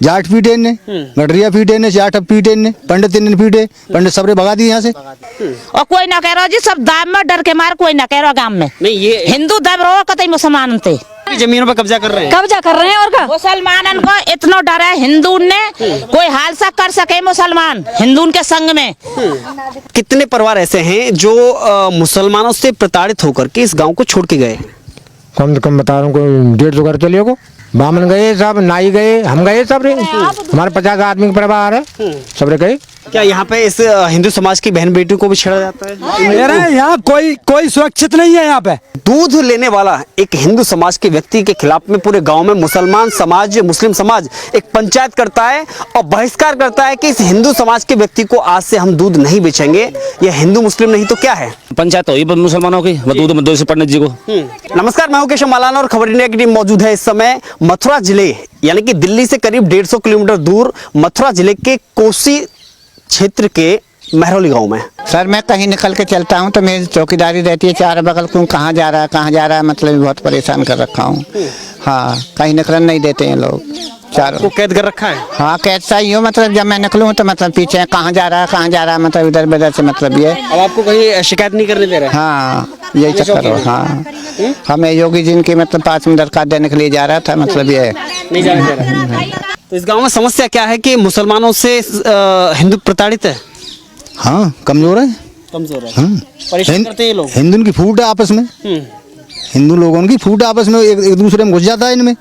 जाट पीटे ने, गडरिया पीटे ने, जाट पीटे ने, पंडित ने पीटे, पंडित सबरे भगा दिए यहाँ से। और कोई ना कह रहा जी, सब दाम में डर के मार कोई ना कह रहा गांव में। नहीं ये हिंदू दब रहो कतई मुसलमान थे जमीनों पर कब्जा कर रहे हैं। कब्जा कर रहे हैं और का मुसलमानन को इतना डर है हिंदू ने, कोई हादसा कर सके मुसलमान हिंदू के संग में। कितने परिवार ऐसे हैं जो मुसलमानों से प्रताड़ित होकर के इस गांव को छोड़ के गए? कम से कम बता रहा हूँ 150 घर चलिए को बामन गए, सब नाई गए, हम गए, सब रे हमारे 50 आदमी का परिवार है, सब रे गए। क्या यहाँ पे इस हिंदू समाज की बहन बेटी को भी छेड़ा जाता है? मेरा यहाँ कोई सुरक्षित नहीं है। यहाँ पे दूध लेने वाला एक हिंदू समाज के व्यक्ति के खिलाफ में पूरे गांव में मुसलमान समाज, मुस्लिम समाज एक पंचायत करता है और बहिष्कार करता है कि इस हिंदू समाज के व्यक्ति को आज से हम दूध नहीं बेचेंगे। यह हिंदू मुस्लिम नहीं तो क्या है? पंचायत हुई मुसलमानों की दूध से पंडित जी को। नमस्कार, मैं हूं केशव मालाना और खबर इंडिया की टीम मौजूद है इस समय मथुरा जिले यानी कि दिल्ली से करीब 150 किलोमीटर दूर मथुरा जिले के कोसी क्षेत्र के महरौली गांव में। सर मैं कहीं निकल के चलता हूं तो मेरी चौकीदारी रहती है चार बगल को, कहाँ जा रहा है मतलब बहुत परेशान कर रखा हूं। हाँ, कहीं निकलने नहीं देते हैं लोग चारों को कैद कर रखा है। हाँ, कैद सा ही हो, मतलब जब मैं निकलूं तो मतलब पीछे कहाँ जा रहा है मतलब इधर उधर से मतलब ये। अब आपको कहीं शिकायत नहीं करने दे रहे? हाँ, यही चक्कर हो। हाँ, हमें योगी जी के मतलब 5 मिनट दरकार देने के लिए जा रहा था, मतलब ये नहीं जाने दे रहा। तो इस गांव में समस्या क्या है कि मुसलमानों से हिंदू प्रताड़ित है? हाँ, कमजोर है। परेशान करते हैं लोग। हिंदू की फूट है आपस में, हिंदू लोगों की फूट आपस में एक दूसरे में घुस जाता है इनमें।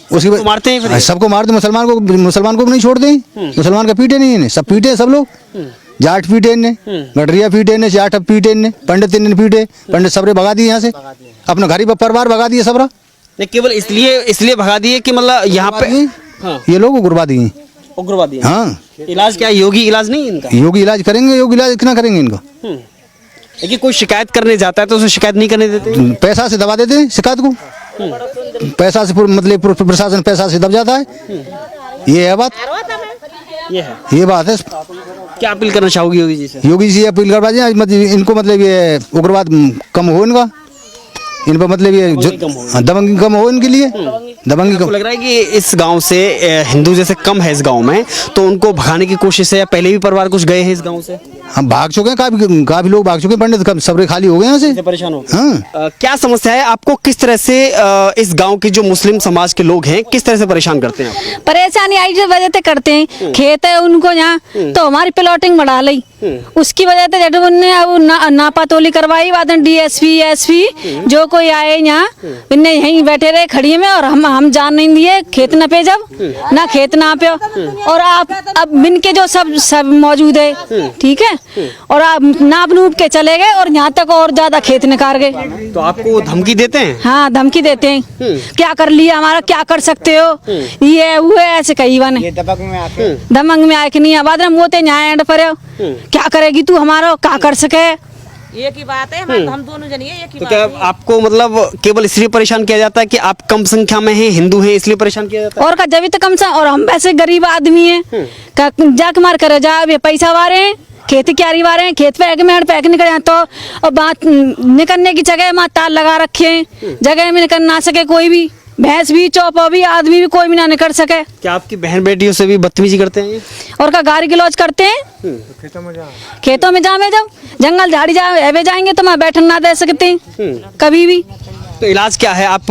उसकी तो मारते हैं फिर? सबको मारते, मुसलमान को भी नहीं छोड़ते। मुसलमान का पीटे नहीं है, सब पीटे सब लोग। जाट पीटे ने, गडरिया पीटे ने, जाट पीटे ने, पंडित ने पीटे, पंडित सबरे भगा दिए यहाँ से, अपना घर ही परिवार भगा दिए सबरा। केवल इसलिए भगा दिए कि मतलब यहाँ पे ये लोग उग्रवादी हैं। उग्रवादी? हाँ। इलाज क्या है? योगी इलाज नहीं इनका? योगी इलाज करेंगे, योगी इलाज कितना करेंगे इनका? लेकिन कोई शिकायत करने जाता है तो उसे शिकायत नहीं करने देते? पैसा से दबा देते हैं शिकायत को। पैसा से मतलब प्रशासन पैसा से दब जाता है। ये है बात, ये बात है। क्या अपील करना चाहोगी योगी जी से? योगी जी अपील करवा दें मतलब इनको, मतलब ये उग्रवाद कम हो इनका, इन पर मतलब ये दबंगी कम हो इनके लिए। दबंगी कम लग रहा है कि इस गांव से हिंदू जैसे कम है इस गांव में, तो उनको भगाने की कोशिश है या पहले भी परिवार कुछ गए हैं इस गांव से? हम भाग चुके हैं, काफी लोग भाग चुके हैं। पंडित सबरे खाली हो गए यहाँ से, परेशान हो। हाँ। क्या समस्या है आपको? किस तरह से इस गांव के जो मुस्लिम समाज के लोग हैं किस तरह से परेशान करते हैं आपको? परेशानी आई जो वजह से करते हैं, खेत है उनको यहाँ तो हमारी प्लॉटिंग बढ़ा ली, उसकी वजह से जब उनने अब नापातोली करवाई, बाद में DSP SP जो कोई आए यहाँ इन्हें यहीं बैठे रहे खड़ी में, और हम जान नहीं दिए खेत न पे, जब ना खेत ना पे। और आप अब इनके जो सब मौजूद है, ठीक है, और आप नाप नूप के चले गए और यहाँ तक और ज्यादा खेत निकाल गए। तो आपको धमकी देते हैं? हाँ, धमकी देते हैं, क्या कर लिया हमारा, क्या कर सकते हो, ये वो ऐसे कही बने दमंग में आए कि नहीं आबाद मोते न्याय पर क्या करेगी तू हमारा, क्या कर सके। एक ही बात है, हम दोनों जन एक ही तो बात क्या है। आपको मतलब केवल इसलिए परेशान किया जाता है कि आप कम संख्या में हैं, हिंदू हैं, इसलिए परेशान किया जाता है? और का जब तक कम सा, और हम वैसे गरीब आदमी हैं, जाके मार करे जा ये पैसा वारे हैं, खेती क्यारी वारे हैं, खेत पे पैक निकले तो, और बात निकलने की जगह में तार लगा रखे हैं, जगह में निकल ना सके कोई भी, भैंस भी चौपा भी आदमी भी कोई भी ना निकल सके। क्या आपकी बहन बेटियों से भी बदतमीजी करते हैं? और का गाड़ी गिलौज करते हैं। खेतों में जामे, जब जंगल झाड़ी जाएंगे तो मैं बैठन ना दे सकते कभी भी। तो इलाज क्या है? आप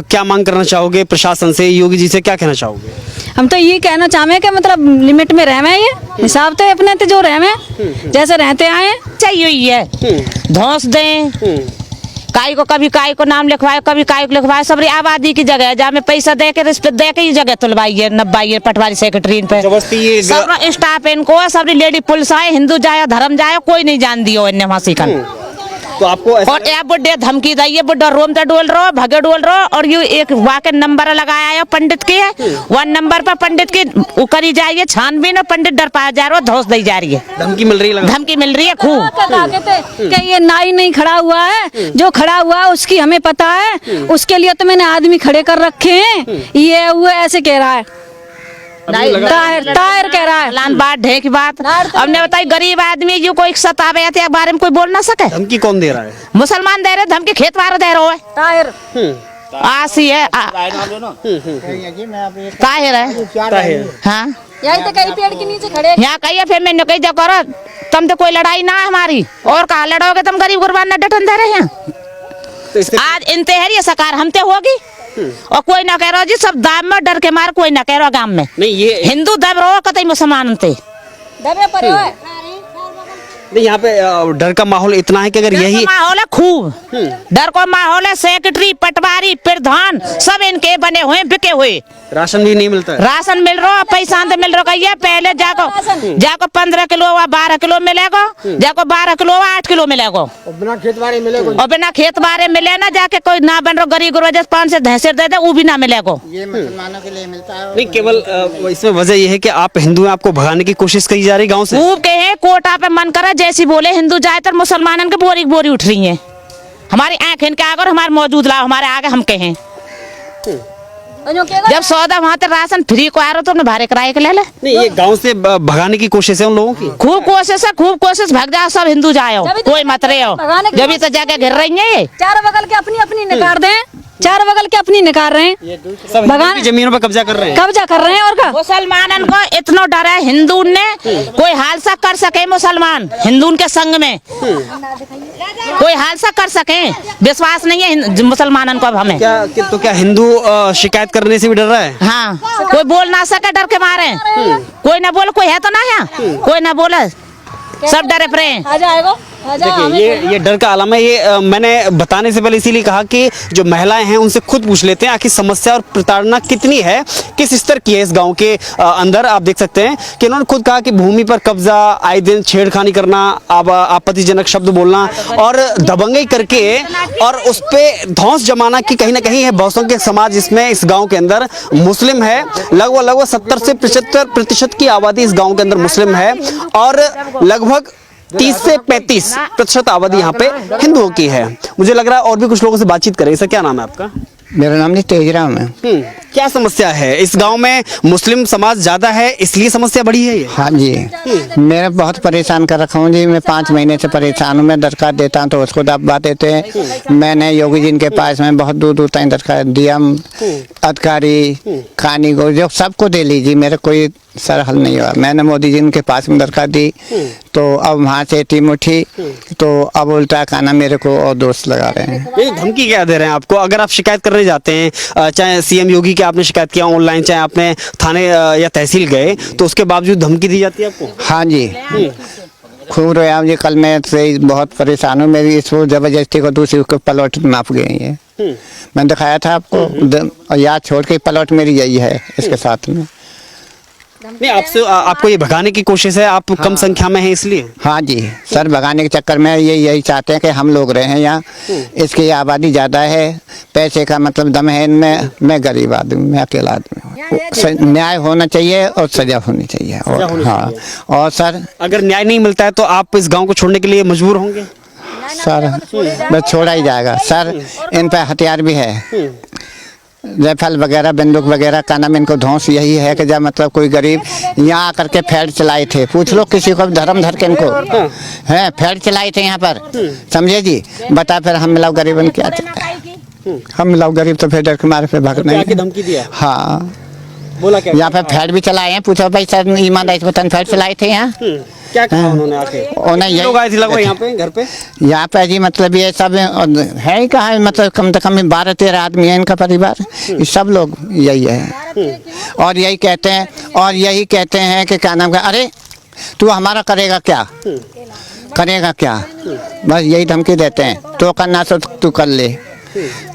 क्या मांग करना चाहोगे प्रशासन से, योगी जी से क्या कहना चाहोगे? हम तो ये कहना चाहे कि मतलब लिमिट में रहे, ये हिसाब से अपने जो रहे जैसे रहते आए चाहिए ही है, धौंस दें काई को, कभी काई को नाम लिखवाए, कभी काई को लिखवाए, सबरी आबादी की जगह है जहाँ में पैसा दे के रिश्वत दे के ही जगह तुलवाइए, नब्बाइए पटवारी सेक्रेटरी पे सब स्टाफ इनको, सबरी लेडी पुलिस आए, हिंदू जाए धर्म जाए, कोई नहीं जान दियो इन्हें मासी का। तो आपको और ये बुढ़े धमकी दी, बुढ़ा रोम तो डोल रहो, भगे डोल रहो, और ये एक वाके नंबर लगाया है पंडित के, 1 नंबर पर पंडित की करी जाइए छानबीन, और पंडित डर पाया जा रहा है, धौस दी जा रही है, धमकी मिल रही है खूब। ये नाई नहीं खड़ा हुआ है, जो खड़ा हुआ है उसकी हमें पता है, उसके लिए तो मैंने आदमी खड़े कर रखे हैं, ये वो ऐसे कह रहा है, तायर कह रहा है लान बात ढे की बात। हमने बताई गरीब आदमी जो कोई सतावे थे बारे में कोई बोल ना सके। धमकी कौन दे रहा है? मुसलमान दे रहे धमकी, खेत वाले दे रहे हो तायर। आसी है ताहिर है हाँ यही तो कई पेड़ के नीचे खड़े यहाँ कहिए फिर मैंने कही जा करो तुम तो कोई लड़ाई ना है हमारी और कहा लड़ोगे तुम गरीब गुरबान न डटन दे रहे हैं तो इससे आज इनते है ये सरकार हमते होगी और कोई ना कह रहा जी सब दाम में डर के मार कोई ना कह रहा गांव में नहीं ये हिंदू दब रहो कतई मुसलमान ते दबे पड़े हुए नहीं यहाँ पे डर का माहौल इतना है कि अगर यही माहौल है खूब डर को माहौल है सेक्रेटरी पटवारी प्रधान सब इनके बने हुए बिके हुए राशन भी नहीं मिलता है। राशन मिल रहा पैसा तो मिल रहा है पहले जाको 15 किलो व 12 किलो मिलेगा जाको 12 किलो व 8 किलो मिलेगा और बिना खेत बारे मिले ना जाके कोई ना बन रहा गरीब गुरबा 5 से भैंसे दे दे वो भी ना मिलेगा ये मुसलमानों के लिए मिलता है नहीं केवल इसमें वजह यह है कि आप हिंदू हैं, आपको भगाने की कोशिश की जा रही गांव से। खूब कहे कोटा पे मन करा जैसी बोले हिंदू जाए तो मुसलमानन के बोरी बोरी उठ रही है हमारी आंख इनके आगे और हमारे मौजूद लाओ हमारे आगे हम कहें जब सौदा वहाँ तो राशन फ्री को आ रहा तो भारे किराए के ले ले नहीं ये गांव से भगाने की कोशिश है उन लोगों की। खूब कोशिश भाग जाओ सब हिंदू जाओ कोई मत रहे हो जब तो जगह घिर रही है ये चार बगल के अपनी अपनी निकाल दें चार बगल के अपनी निकाल रहे हैं सब हिंदू की जमीनों पर कब्जा कर रहे हैं। कब्जा कर रहे हैं और क्या मुसलमानन को इतना डर है हिंदू ने कोई हादसा कर सके मुसलमान हिंदू के संग में कोई हादसा कर सके विश्वास नहीं है मुसलमानन को अब हमें तो क्या हिंदू शिकायत करने से भी डर रहा है? हाँ कोई बोल ना सके डर के मारे कोई ना बोले कोई है तो ना है कोई ना बोले सब डरे पड़े आ जाएगा देखिए ये डर का आलम है। ये मैंने बताने से पहले इसीलिए कहा कि जो महिलाएं हैं उनसे खुद पूछ लेते हैं आखिर समस्या और प्रताड़ना कितनी है किस स्तर की है इस गांव के अंदर। आप देख सकते हैं कि उन्होंने खुद कहा कि भूमि पर कब्जा आए दिन छेड़खानी करना आपत्तिजनक शब्द बोलना और दबंगई करके और उस पर धौंस जमाना की कहीं ना कहीं है। बहुसंख्यक समाज इसमें इस गाँव के अंदर मुस्लिम है लगभग 70 से 75% की आबादी इस गाँव के अंदर मुस्लिम है और लगभग 30 से 35% आबादी यहाँ पे हिंदुओं की है। मुझे लग रहा है और भी कुछ लोगों से बातचीत करें। सर क्या नाम है आपका? मेरा नाम नहीं तेजराम है। क्या समस्या है इस गांव में? मुस्लिम समाज ज्यादा है इसलिए समस्या बढ़ी है ये? हाँ जी मेरा बहुत परेशान कर रखा हूँ जी। मैं 5 महीने से परेशान हूँ। मैं दरखास्त देता हूँ तो उसको दबा देते हैं। मैंने योगी जी के पास में बहुत दूर दूर तक दरखास्त दिया अधिकारी खानी को जो सबको दे लीजिए मेरा कोई सर हल नहीं हुआ। मैंने मोदी जी के पास में दरखास्त दी तो अब वहाँ से टीम उठी तो अब उल्टा खाना मेरे को और दोस्त लगा रहे हैं। ये धमकी क्या दे रहे हैं आपको? अगर आप शिकायत करने जाते हैं चाहे सीएम योगी की आपने शिकायत किया ऑनलाइन चाहे आपने थाने या तहसील गए तो उसके बावजूद धमकी दी जाती है आपको? हाँ जी खूब रोया जी। कल मैं से बहुत परेशान हूँ। मेरी इसको जबरदस्ती को दूसरी को पलट नाप गई है। मैंने दिखाया था आपको याद छोड़ के पलट मेरी यही है इसके साथ में। नहीं आपसे आपको ये भगाने की कोशिश है आप कम संख्या में हैं इसलिए? हाँ जी सर भगाने के चक्कर में यही चाहते हैं कि हम लोग रहे हैं यहाँ। इसकी आबादी ज़्यादा है पैसे का मतलब दम है इनमें। मैं गरीब आदमी मैं अकेला आदमी हूँ। न्याय होना चाहिए और सजा होनी चाहिए और हाँ और सर अगर न्याय नहीं मिलता है तो आप इस गाँव को छोड़ने के लिए मजबूर होंगे? सर बस छोड़ा ही जाएगा सर। इन पर हथियार भी है राइफल वगैरह बंदूक वगैरह का नाम इनको धौंस यही है कि जब मतलब कोई गरीब यहाँ आकर के फैड चलाए थे। पूछ लो किसी को धर्म धर के इनको है फैड चलाए थे यहाँ पर समझे जी। बता फिर हम मिलाओ गरीबन क्या चलता है? हम मिलाओ गरीब तो फिर डर के मारे पे भागना धमकी दिया? हाँ बोला क्या? यहाँ पे फैड भी चलाए हैं। पूछो भाई सर ईमानदारी से बतान फैड चलाए थे यहाँ क्या कहा उन्होंने आके? उन्हें लोग आए थे लगभग यहाँ पे घर पे? यहाँ पे जी मतलब ये सब है ही कहा मतलब कम से कम 12-13 आदमी है इनका परिवार। ये सब लोग यही है और यही कहते हैं कि क्या नाम का अरे तू हमारा करेगा क्या बस यही धमकी देते हैं। तो करना तो तू कर ले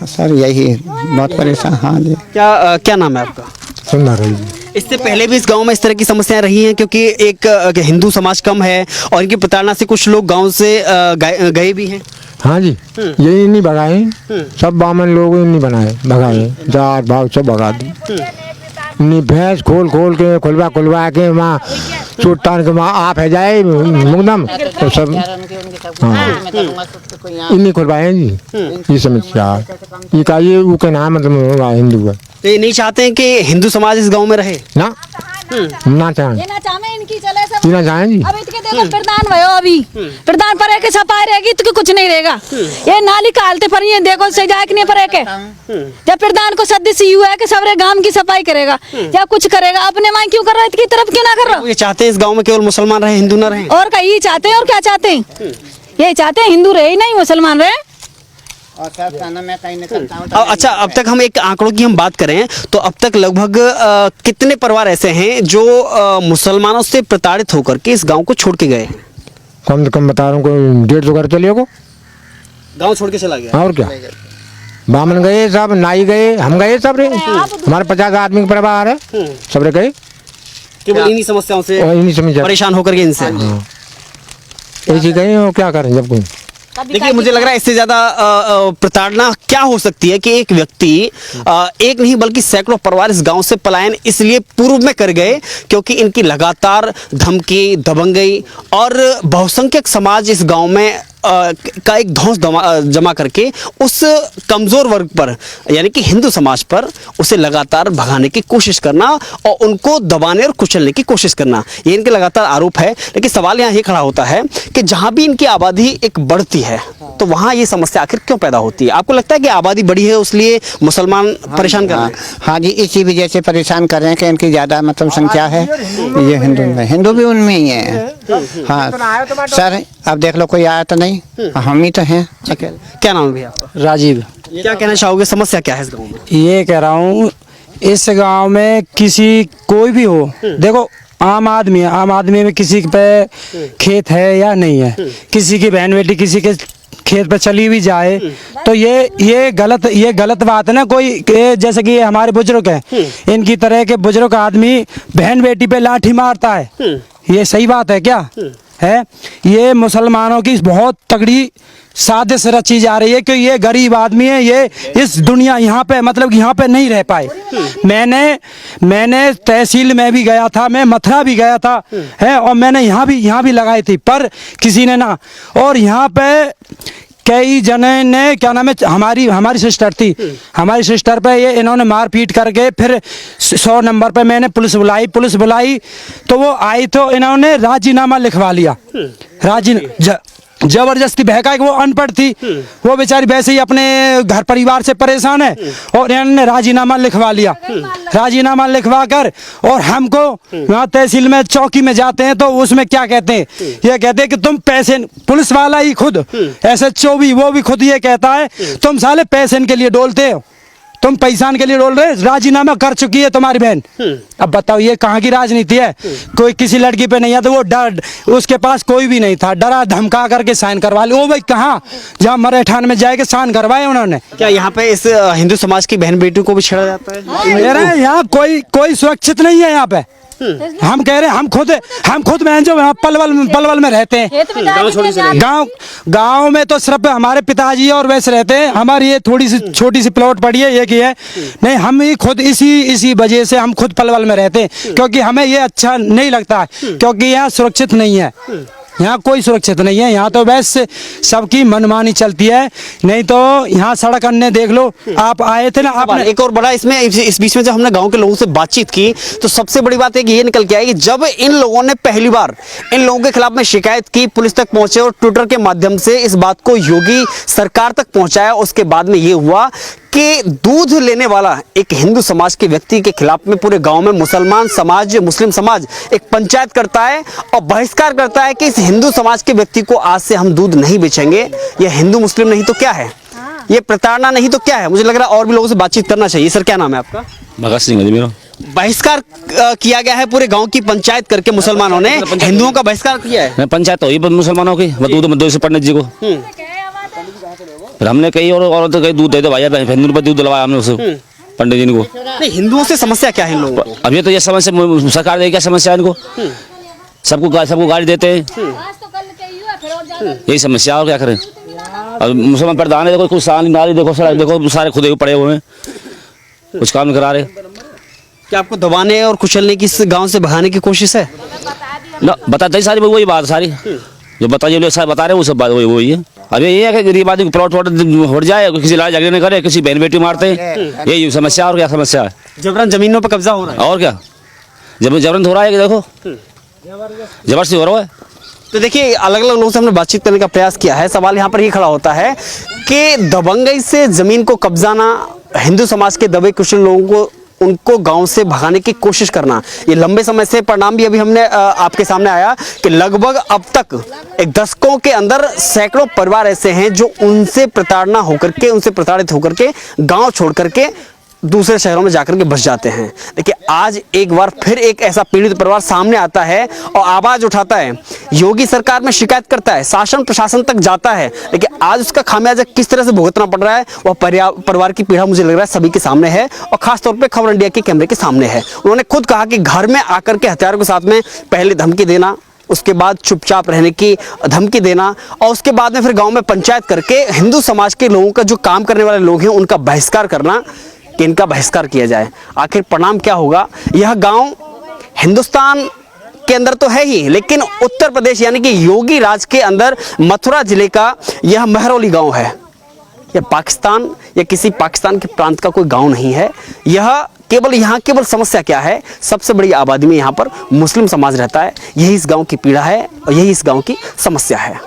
सर यही बहुत परेशान। हाँ जी क्या नाम है आपका? सुंदर है। इससे पहले भी इस गांव में इस तरह की समस्याएं रही हैं क्योंकि एक हिंदू समाज कम है और इनकी प्रताड़ना से कुछ लोग गांव से गए भी हैं। हाँ जी यही नहीं भगाए सब बामन लोग नहीं बनाए भगाए जात भाव सब भगा दी। नहीं भैंस खोल के खुलवा के वहाँ चोट तान के वहाँ आप है जाए मुकदम तो सब इन्हीं खुलवाए जी। ये समस्या ये का ये वो के नाम मतलब हिंदू है। तो ये नहीं चाहते हैं कि हिंदू समाज इस गांव में रहे? ना चाहें इनकी चले सब पीना चाहें जी। अब इसके देखो प्रधान भयो अभी प्रधान पर के सफाई रहेगी तो कुछ नहीं रहेगा। ये नाली कालते पर ये देखो सजाए नहीं पर के जब प्रधान को सदस्य हुआ है कि सबरे गांव की सफाई करेगा या कुछ करेगा, अपने माँ क्यों कर रहा है, इसकी तरफ क्यों ना कर रहा? ये चाहते हैं इस गांव में केवल मुसलमान रहे, हिंदू ना रहे। और कहीं चाहते हैं और क्या चाहते हैं? ये चाहते हैं हिंदू रहे ही नहीं मुसलमान रहे। और सर खाना मैं कहीं निकलता हूँ तो अच्छा, अब तक हम एक आंकड़ों की हम बात करें तो अब तक लगभग कितने परिवार ऐसे हैं जो मुसलमानों से प्रताड़ित होकर के इस गांव को छोड़ के गए हैं? कम से कम बता रहा हूँ कोई 150 घर चलिए को गांव छोड़ के चला गया। और क्या, बामन गए सब, नाई गए, हम गए सब रे, हमारे 50 आदमी का परिवार है, सब रे गए केवल इन्हीं समस्याओं से इन्हीं समझ परेशान होकर के इनसे। ऐसी गए और क्या करें जब कोई। देखिए, मुझे लग रहा है इससे ज्यादा प्रताड़ना क्या हो सकती है कि एक व्यक्ति एक नहीं बल्कि सैकड़ों परिवार इस गांव से पलायन इसलिए पूर्व में कर गए क्योंकि इनकी लगातार धमकी, दबंगई और बहुसंख्यक समाज इस गांव में का एक धौंस जमा करके उस कमजोर वर्ग पर यानी कि हिंदू समाज पर उसे लगातार भगाने की कोशिश करना और उनको दबाने और कुचलने की कोशिश करना, ये इनके लगातार आरोप है। लेकिन सवाल यहाँ ये खड़ा होता है कि जहाँ भी इनकी आबादी एक बढ़ती है तो वहाँ ये समस्या आखिर क्यों पैदा होती है? आपको लगता है कि आबादी बढ़ी है इसलिए मुसलमान परेशान कर रहे हैं? हाँ जी, इसी वजह से परेशान कर रहे हैं कि इनकी ज़्यादा मतलब संख्या है। ये हिंदू भी उनमें ही है। हाँ सर, अब देख लो कोई आया तो नहीं, हम ही तो हैं अकेले। क्या नाम है भैया आपका? राजीव। क्या कहना चाहोगे, समस्या क्या है इस गाँव में? ये कह रहा हूँ इस गांव में किसी कोई भी हो, देखो आम आदमी है, आम आदमी में किसी पे खेत है या नहीं है, किसी की बहन बेटी किसी के खेत पे चली भी जाए तो ये गलत बात है ना। कोई जैसे कि ये हमारे बुजुर्ग हैं, इनकी तरह के बुजुर्ग आदमी बहन बेटी पे लाठी मारता है, ये सही बात है क्या है? ये मुसलमानों की बहुत तगड़ी साजिश रची जा रही है कि ये गरीब आदमी है, ये इस दुनिया यहाँ पे मतलब यहाँ पे नहीं रह पाए। मैंने तहसील में भी गया था, मैं मथुरा भी गया था है, और मैंने यहाँ भी लगाई थी पर किसी ने ना। और यहाँ पे कई जने ने क्या नाम है, हमारी सिस्टर थी, हमारी सिस्टर पे ये इन्होंने मारपीट करके फिर 100 नंबर पे मैंने पुलिस बुलाई तो वो आई तो इन्होंने राजीनामा लिखवा लिया। जबरदस्ती बहका कि वो अनपढ़ थी, वो बेचारी वैसे ही अपने घर परिवार से परेशान है और इन्होंने राजीनामा लिखवा लिया। राजीनामा लिखवा कर और हमको वहाँ तहसील में चौकी में जाते हैं तो उसमें क्या कहते हैं, ये कहते हैं कि तुम पैसे, पुलिस वाला ही खुद SHO भी वो भी खुद ये कहता है तुम साले पैसे के लिए डोलते हो, तुम पैसान के लिए डोल रहे, राजीनामा कर चुकी है तुम्हारी बहन। अब बताओ ये कहाँ की राजनीति है? कोई किसी लड़की पे नहीं है तो वो डर, उसके पास कोई भी नहीं था, डरा धमका करके साइन करवा ली। ओ भाई कहाँ, जहाँ मरेठान में जाके साइन करवाए उन्होंने। क्या यहाँ पे इस हिंदू समाज की बहन बेटियों को भी छेड़ा जाता है? मेरा यहाँ कोई सुरक्षित नहीं है यहाँ पे। हम कह रहे हैं हम खुद में जो यहाँ पलवल में रहते हैं, गांव में तो सिर्फ हमारे पिताजी और वैसे रहते हैं, हमारी ये थोड़ी सी छोटी सी प्लॉट पड़ी है एक ही है, नहीं हम ही खुद इसी वजह से हम खुद पलवल में रहते हैं क्योंकि हमें ये अच्छा नहीं लगता है, क्योंकि यहाँ सुरक्षित नहीं है, यहाँ कोई सुरक्षित नहीं है। यहाँ तो बस सबकी मनमानी चलती है, नहीं तो यहाँ सड़क अन्य देख लो, आप आए थे ना आपने। एक और बड़ा इसमें इस बीच में जब हमने गांव के लोगों से बातचीत की तो सबसे बड़ी बात ये निकल के आई कि जब इन लोगों ने पहली बार इन लोगों के खिलाफ में शिकायत की, पुलिस तक पहुंचे और ट्विटर के माध्यम से इस बात को योगी सरकार तक पहुंचाया, उसके बाद में ये हुआ कि दूध लेने वाला एक हिंदू समाज के व्यक्ति के खिलाफ में पूरे गांव में मुस्लिम समाज एक पंचायत करता है और बहिष्कार करता है कि इस हिंदू समाज के व्यक्ति को आज से हम दूध नहीं बेचेंगे। ये हिंदू मुस्लिम नहीं तो क्या है, ये प्रताड़ना नहीं तो क्या है? मुझे लग रहा है और भी लोगों से बातचीत करना चाहिए। सर क्या नाम है आपका? भगत सिंह है मेरा। बहिष्कार किया गया है पूरे गांव की पंचायत करके, मुसलमानों ने हिंदुओं का बहिष्कार किया है। पंचायत हुई मुसलमानों की, दूध से पंडित जी को फिर हमने कई और तो कई दूध दे दो भाई, हिंदू पर दूध दिलवाया हमने उसे पंडित जी को। नहीं, हिंदुओं से समस्या क्या है इन लोगों को? अब ये तो ये समस्या सरकार देगी, क्या समस्या है इनको? सबको गाड़ी देते हैं, यही समस्या, और क्या करें? अब मुसलमान प्रधान है, देखो कुछ नाली देखो, सड़क देखो, सारे खुदे पड़े हुए हैं, कुछ काम करा रहे। क्या आपको दबाने और कुचलने की इस गांव से भगाने की कोशिश है? ना बताते सारी वही बात सारी जो बताइए सारे बता रहे हैं, वो सब बात वही है। अब ये है कि गरीब आदमी प्लॉट हो जाए, किसी लड़ाई झगड़े नहीं करे, किसी बहन बेटी मारते हैं, यही समस्या, और क्या समस्या है? जबरन जमीनों पर कब्जा हो रहा है, और क्या जबरन हो रहा है कि देखो जबरदस्ती हो रहा है। तो देखिए, अलग अलग लोगों से हमने बातचीत करने का प्रयास किया है। सवाल यहाँ पर ये खड़ा होता है कि दबंगई से जमीन को कब्जाना, हिंदू समाज के दबे कुचले लोगों को उनको गांव से भगाने की कोशिश करना, ये लंबे समय से परिणाम भी अभी हमने आपके सामने आया कि लगभग अब तक एक दशकों के अंदर सैकड़ों परिवार ऐसे हैं जो उनसे प्रताड़ना होकर के, उनसे प्रताड़ित होकर के गांव छोड़ करके दूसरे शहरों में जाकर के बस जाते हैं। देखिए, आज एक बार फिर एक ऐसा पीड़ित परिवार सामने आता है और आवाज उठाता है, योगी सरकार में शिकायत करता है, शासन प्रशासन तक जाता है। लेकिन आज उसका खामियाजा किस तरह से भुगतना पड़ रहा है, वह परिवार की पीड़ा मुझे लग रहा है सभी के सामने है और खासतौर पे खबर इंडिया के कैमरे के सामने है। उन्होंने खुद कहा कि घर में आकर के हथियारों के साथ में पहले धमकी देना, उसके बाद चुपचाप रहने की धमकी देना और उसके बाद में फिर गाँव में पंचायत करके हिंदू समाज के लोगों का, जो काम करने वाले लोग हैं, उनका बहिष्कार करना कि इनका बहिष्कार किया जाए। आखिर परिणाम क्या होगा? यह गांव हिंदुस्तान के अंदर तो है ही, लेकिन उत्तर प्रदेश यानी कि योगी राज के अंदर मथुरा जिले का यह महरौली गांव है। यह पाकिस्तान या किसी पाकिस्तान के प्रांत का कोई गांव नहीं है। यह केवल समस्या क्या है? सबसे बड़ी आबादी में यहाँ पर मुस्लिम समाज रहता है। यही इस गांव की पीड़ा है और यही इस गांव की समस्या है।